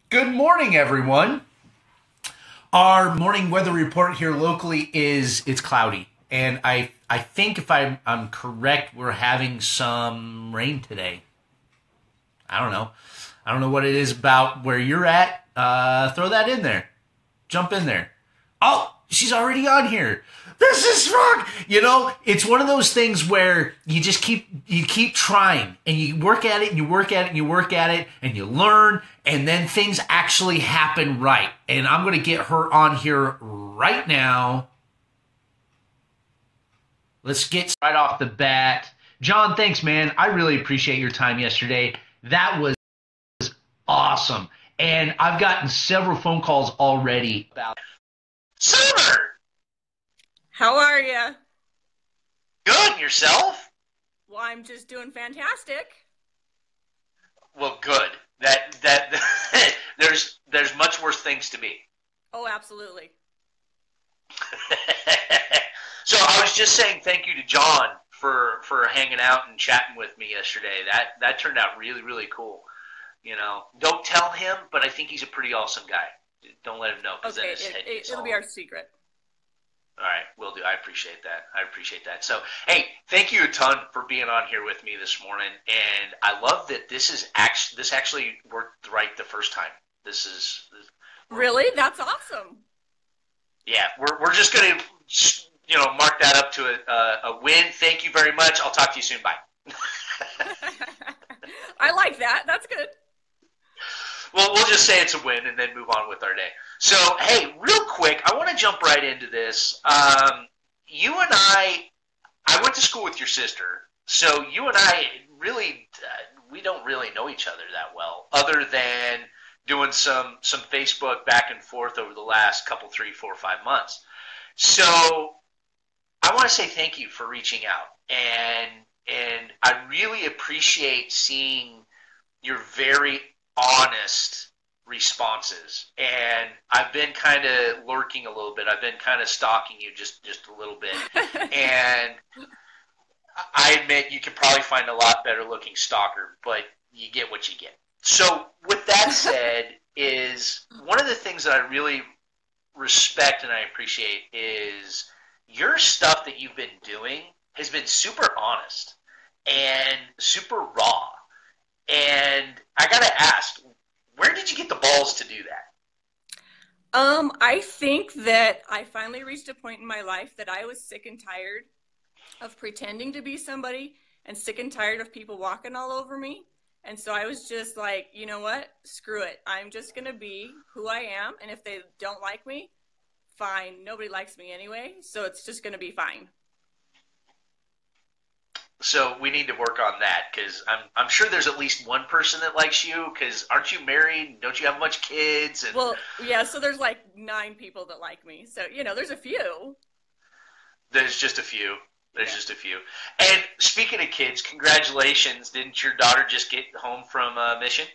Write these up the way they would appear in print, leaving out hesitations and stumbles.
Good morning, everyone. Our morning weather report here locally is it's cloudy, and I think if I'm correct, we're having some rain today. I don't know. I don't know what it is about where you're at. Throw that in there. Jump in there. Oh, she's already on here. This is wrong. It's one of those things where you keep trying and you work at it and you work at it and you work at it and you learn and then things actually happen right. And I'm going to get her on here right now. Let's get right off the bat. John, thanks, man. I really appreciate your time yesterday. That was awesome. And I've gotten several phone calls already about Summer. How are you? Good, and yourself? Well, I'm just doing fantastic. Well, good. That there's much worse things to be. Oh, absolutely. So I was just saying thank you to John for hanging out and chatting with me yesterday. That turned out really, really cool. Don't tell him, but I think he's a pretty awesome guy. Don't let him know. Okay, it'll be our secret. All right, will do. I appreciate that. So, hey, thank you a ton for being on here with me this morning, and I love that this actually worked right the first time. Really? That's awesome. Yeah, we're just gonna mark that up to a win. Thank you very much. I'll talk to you soon. Bye. I like that. That's good. Well, we'll just say it's a win and then move on with our day. So, hey, real quick, I want to jump right into this. You and I went to school with your sister, so you and I really, we don't really know each other that well, other than doing some Facebook back and forth over the last couple, 3, 4, 5 months. So, I want to say thank you for reaching out, and I really appreciate seeing your very honest responses, and I've been kind of lurking a little bit. I've been kind of stalking you just a little bit, and I admit you could probably find a lot better looking stalker, but you get what you get. So with that said, is one of the things that I really respect and I appreciate is your stuff that you've been doing has been super honest and super raw. And I gotta ask, where did you get the balls to do that? I think that I finally reached a point in my life that I was sick and tired of pretending to be somebody and sick and tired of people walking all over me. And so I was just like, you know what? Screw it. I'm just going to be who I am. And if they don't like me, fine. Nobody likes me anyway. So it's just going to be fine. So we need to work on that, because I'm sure there's at least one person that likes you, because aren't you married? Don't you have much kids? And well, yeah, so there's like 9 people that like me. So, there's a few. There's just a few. Just a few. And speaking of kids, congratulations. Didn't your daughter just get home from mission?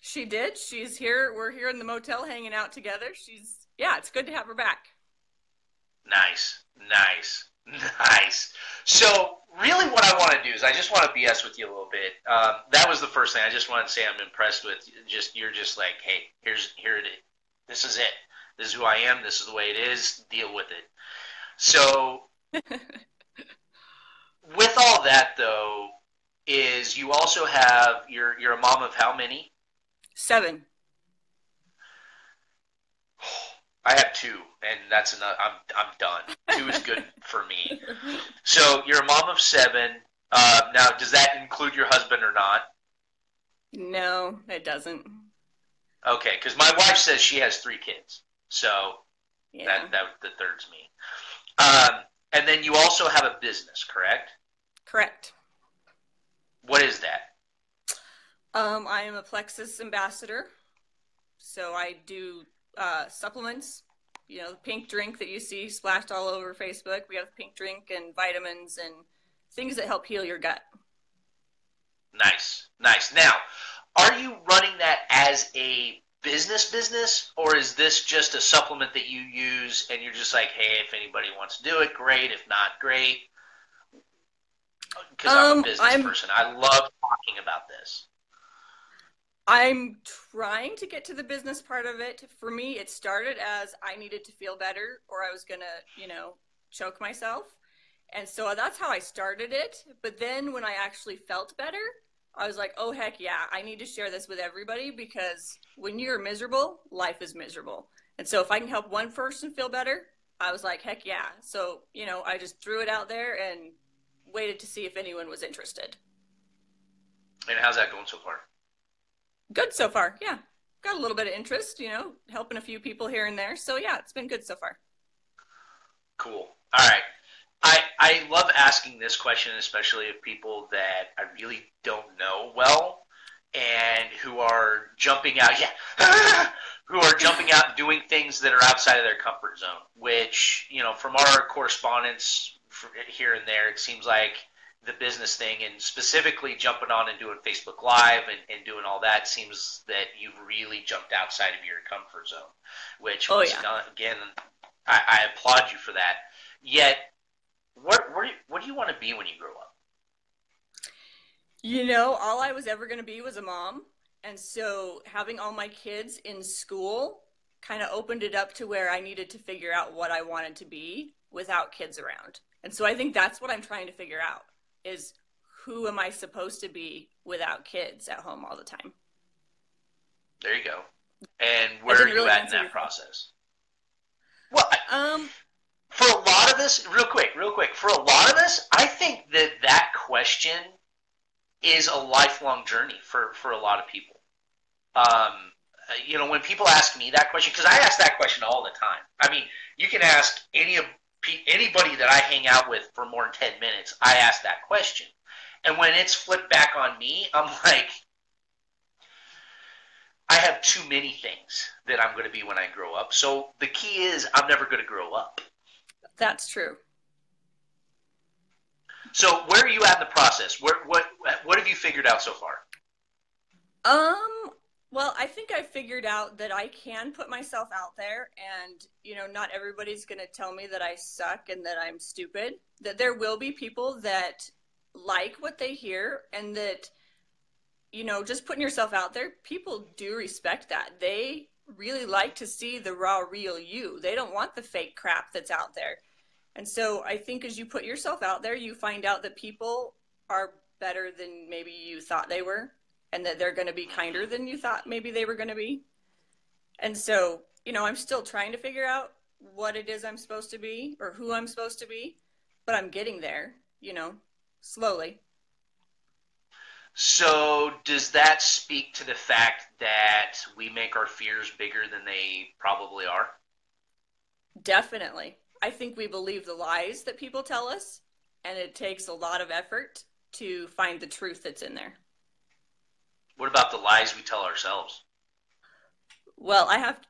She did. She's here. We're here in the motel hanging out together. It's good to have her back. Nice. So really what I want to do is I just want to BS with you a little bit. That was the first thing. I just wanted to say I'm impressed with you're just like, hey, here it is. This is it. This is who I am. This is the way it is. Deal with it. So with all that, though, is you also have you're a mom of how many? 7. I have 2, and that's enough. I'm done. 2 is good for me. So you're a mom of 7. Now, does that include your husband or not? No, it doesn't. Okay, because my wife says she has 3 kids, so yeah. that the third's me. And then you also have a business, correct? Correct. What is that? I am a Plexus ambassador, so I do supplements. The pink drink that you see splashed all over Facebook. We have pink drink and vitamins and things that help heal your gut. Nice. Now, are you running that as a business, or is this just a supplement that you use and you're just like, hey, if anybody wants to do it, great. If not, great. Because I'm a business person. I love talking about this. I'm trying to get to the business part of it. For me, it started as I needed to feel better or I was going to, choke myself. And so that's how I started it. But then when I actually felt better, I was like, oh, heck yeah, I need to share this with everybody because when you're miserable, life is miserable. And so if I can help one person feel better, I was like, heck yeah. So, I just threw it out there and waited to see if anyone was interested. And how's that going so far? Good so far. Yeah. Got a little bit of interest, helping a few people here and there. So yeah, it's been good so far. Cool. All right. I love asking this question, especially of people that I really don't know well and who are jumping out, who are jumping out and doing things that are outside of their comfort zone, which, from our correspondence here and there, it seems like the business thing and specifically jumping on and doing Facebook Live and doing all that seems that you've really jumped outside of your comfort zone, which, oh, yeah. again, I applaud you for that. Yet, what do you want to be when you grow up? All I was ever going to be was a mom. And so having all my kids in school kind of opened it up to where I needed to figure out what I wanted to be without kids around. And so I think that's what I'm trying to figure out is who am I supposed to be without kids at home all the time? There you go. And where are you at in that process? Well, for a lot of us, real quick, for a lot of us, I think that question is a lifelong journey for a lot of people. When people ask me that question, because I ask that question all the time. I mean, you can ask anybody that I hang out with for more than 10 minutes, I ask that question. And when it's flipped back on me, I'm like, I have too many things that I'm going to be when I grow up. So the key is I'm never going to grow up. That's true. So where are you at in the process? What have you figured out so far? Well, I think I figured out that I can put myself out there and, not everybody's going to tell me that I suck and that I'm stupid. That there will be people that like what they hear and that, just putting yourself out there, people do respect that. They really like to see the raw, real you. They don't want the fake crap that's out there. And so I think as you put yourself out there, you find out that people are better than maybe you thought they were and that they're going to be kinder than you thought maybe they were going to be. And so, I'm still trying to figure out what it is I'm supposed to be or who I'm supposed to be, but I'm getting there, slowly. So does that speak to the fact that we make our fears bigger than they probably are? Definitely. I think we believe the lies that people tell us, and it takes a lot of effort to find the truth that's in there. What about the lies we tell ourselves? Well, I have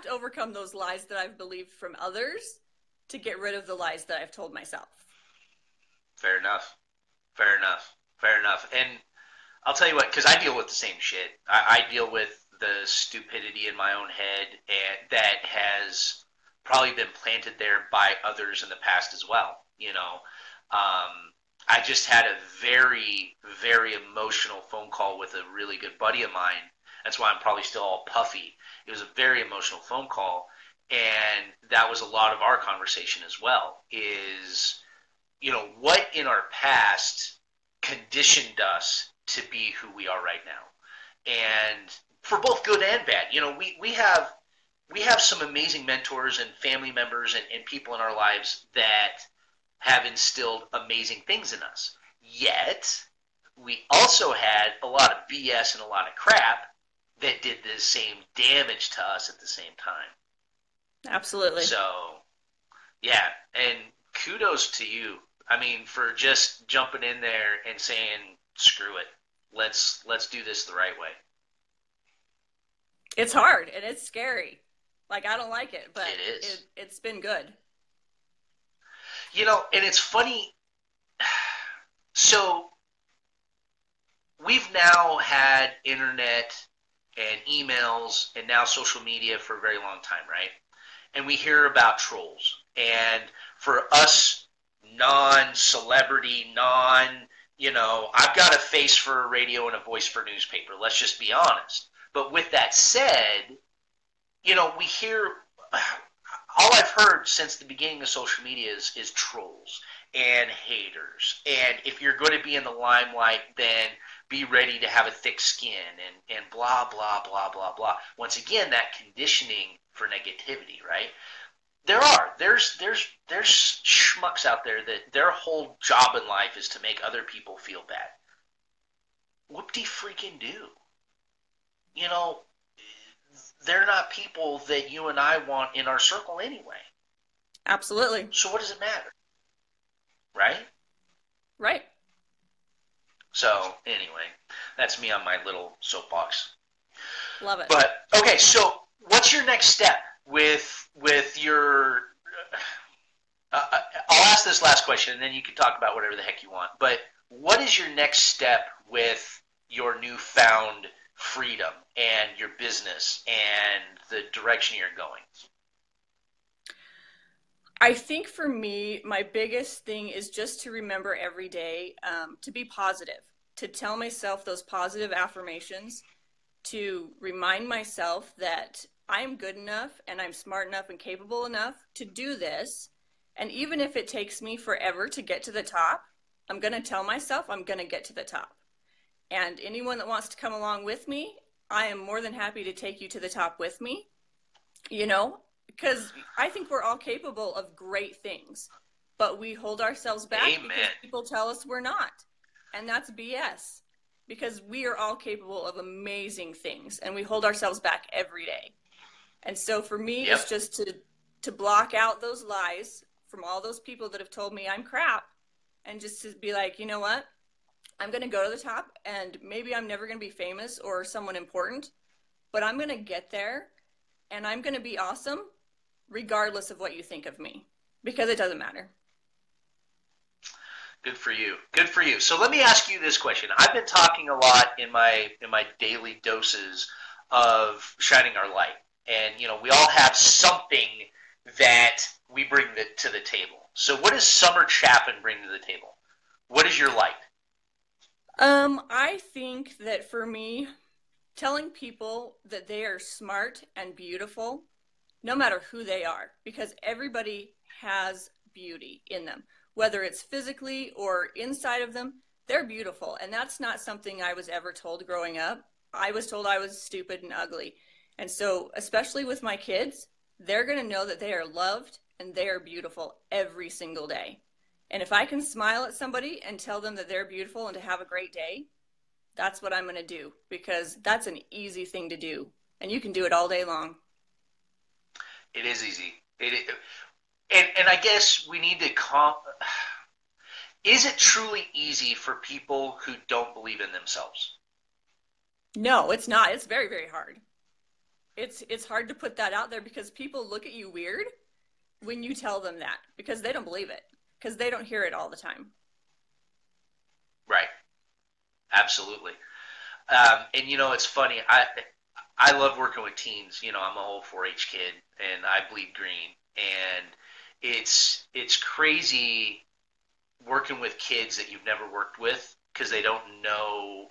to overcome those lies that I've believed from others to get rid of the lies that I've told myself. Fair enough. And I'll tell you what, because I deal with the same shit. I deal with the stupidity in my own head and that has probably been planted there by others in the past as well. I just had a very, very emotional phone call with a really good buddy of mine. That's why I'm probably still all puffy. It was a very emotional phone call, and that was a lot of our conversation as well, is, what in our past conditioned us to be who we are right now. And for both good and bad, we have some amazing mentors and family members and people in our lives that have instilled amazing things in us. Yet, we also had a lot of BS and a lot of crap that did the same damage to us at the same time. Absolutely. So, yeah, and kudos to you. I mean, for just jumping in there and saying, screw it. Let's do this the right way. It's hard and it's scary. Like, I don't like it, but it is. It's been good. And it's funny. So we've now had internet and emails and now social media for a very long time, right? And we hear about trolls. And for us non-celebrity, I've got a face for radio and a voice for newspaper. Let's just be honest. But with that said, we hear all I've heard since the beginning of social media is trolls and haters. And if you're going to be in the limelight, then be ready to have a thick skin and blah, blah, blah, blah, blah. Once again, that conditioning for negativity, right? There's schmucks out there that their whole job in life is to make other people feel bad. Whoop-de-freaking do. They're not people that you and I want in our circle anyway. Absolutely. So what does it matter? Right? Right. So, anyway, that's me on my little soapbox. Love it. But, okay, so what's your next step with your... I'll ask this last question, and then you can talk about whatever the heck you want. But what is your next step with your newfound freedom and your business and the direction you're going? I think for me, my biggest thing is just to remember every day to be positive, to tell myself those positive affirmations, to remind myself that I'm good enough and I'm smart enough and capable enough to do this. And even if it takes me forever to get to the top, I'm going to tell myself I'm going to get to the top. And anyone that wants to come along with me, I am more than happy to take you to the top with me, because I think we're all capable of great things, but we hold ourselves back. Amen. Because people tell us we're not. And that's BS, because we are all capable of amazing things, and we hold ourselves back every day. And so for me, It's just to block out those lies from all those people that have told me I'm crap, and just to be like, you know what? I'm going to go to the top, and maybe I'm never going to be famous or someone important, but I'm going to get there, and I'm going to be awesome regardless of what you think of me, because it doesn't matter. Good for you. Good for you. So let me ask you this question. I've been talking a lot in my daily doses of shining our light. And, we all have something that we bring to the table. So what does Summer Chaffin bring to the table? What is your light? I think that for me, telling people that they are smart and beautiful, no matter who they are, because everybody has beauty in them, whether it's physically or inside of them, they're beautiful. And that's not something I was ever told growing up. I was told I was stupid and ugly. And so, especially with my kids, they're going to know that they are loved and they are beautiful every single day. And if I can smile at somebody and tell them that they're beautiful and to have a great day, that's what I'm going to do, because that's an easy thing to do. And you can do it all day long. It is easy. And I guess we need to is it truly easy for people who don't believe in themselves? No, it's not. It's very, very hard. It's hard to put that out there, because people look at you weird when you tell them that, because they don't believe it, because they don't hear it all the time. Right. Absolutely. And it's funny. I love working with teens. I'm a whole 4-H kid, and I bleed green. And it's crazy working with kids that you've never worked with, because they don't know,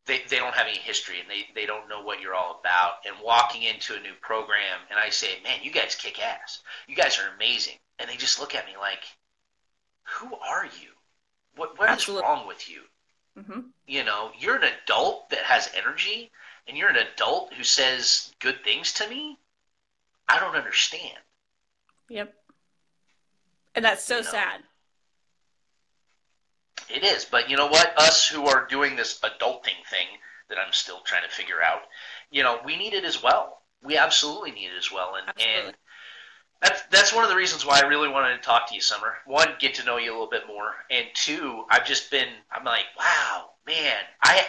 they don't have any history, and they don't know what you're all about. And walking into a new program, and I say, man, you guys kick ass. You guys are amazing. And they just look at me like, who are you? What is wrong with you? Mm-hmm. You're an adult that has energy, and you're an adult who says good things to me? I don't understand. Yep. And that's so sad. It is. But you know what? Us who are doing this adulting thing that I'm still trying to figure out, we need it as well. We absolutely need it as well. And that's one of the reasons why I really wanted to talk to you, Summer. One, get to know you a little bit more. And two, I'm like, wow, man, I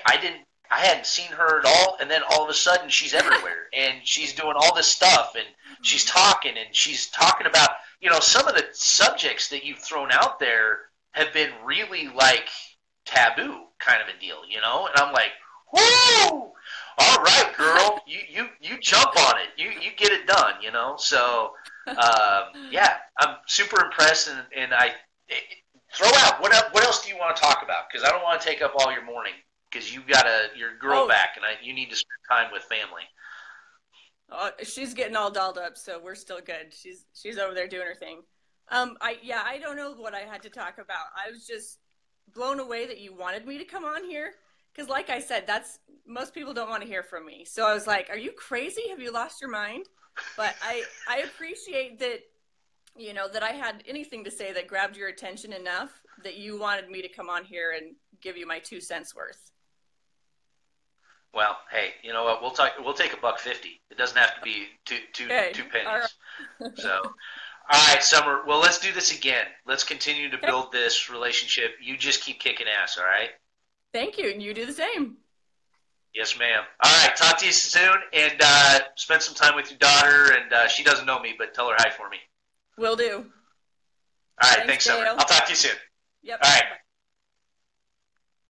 hadn't seen her at all, and then all of a sudden she's everywhere, and she's doing all this stuff, and she's talking about, some of the subjects that you've thrown out there have been really like taboo kind of a deal, and I'm like, whoo, all right, girl, you jump on it, you get it done, so yeah, I'm super impressed, and throw out what else do you want to talk about? Because I don't want to take up all your morning. Because you got your girl back, and you need to spend time with family. She's getting all dolled up, so we're still good. She's over there doing her thing. I don't know what I had to talk about. I was just blown away that you wanted me to come on here because, like I said, most people don't want to hear from me. So I was like, "Are you crazy? Have you lost your mind?" But I appreciate that that I had anything to say that grabbed your attention enough that you wanted me to come on here and give you my 2 cents worth. Well, hey, you know what? We'll take $1.50. It doesn't have to be two pennies. All right. So, all right, Summer. Well, let's do this again. Let's continue to build this relationship. You just keep kicking ass, all right? Thank you, and you do the same. Yes, ma'am. All right, talk to you soon, and spend some time with your daughter. And she doesn't know me, but tell her hi for me. Will do. All right, thanks, Summer. I'll talk to you soon. Yep. All right. Bye.